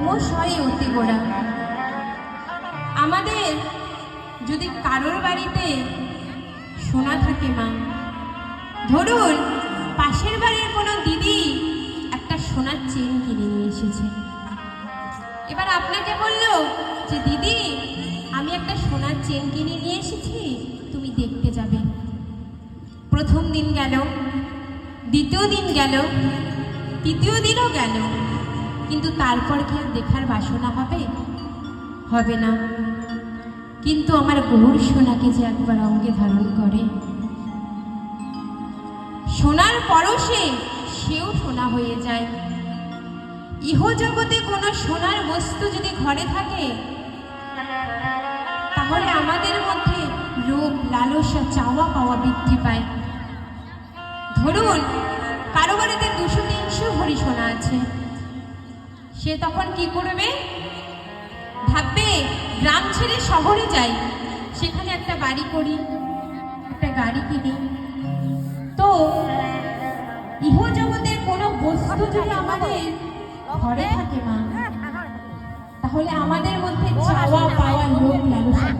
ক্রমশই অতি গোড়া। আমাদের যদি কারোর বাড়িতে সোনা থাকে মা, ধরুন পাশের বাড়ির কোনো দিদি একটা সোনার চেন কিনে নিয়ে এসেছে, এবার আপনাকে বললো যে দিদি আমি একটা সোনার চেন কিনে নিয়ে এসেছি, তুমি দেখতে যাবে। প্রথম দিন গেল, দ্বিতীয় দিন গেল, তৃতীয় দিনও গেল, কিন্তু তারপর কি আর দেখার বাসনা হবে? হবে না। কিন্তু আমার গৌর সোনাকে যে একবার অঙ্গে ধারণ করে, সোনার পরশে সেও সোনা হয়ে যায়। ইহজগতে কোনো সোনার বস্তু যদি ঘরে থাকে, তাহলে আমাদের মধ্যে লোভ লালসা চাওয়া পাওয়া বৃদ্ধি পায়। ধরুন কারো বাড়িতে 200-300 ভরি সোনা আছে, সে তখন কি করবে? ভাববে গ্রাম ছেড়ে শহরে যাই, সেখানে একটা বাড়ি করি, একটা গাড়ি কিনি। তো ইহজগতের কোনো বস্তু যদি আমাদের ঘরে থাকে মা, তাহলে আমাদের মধ্যে চাওয়া পাওয়া লোভ লালসা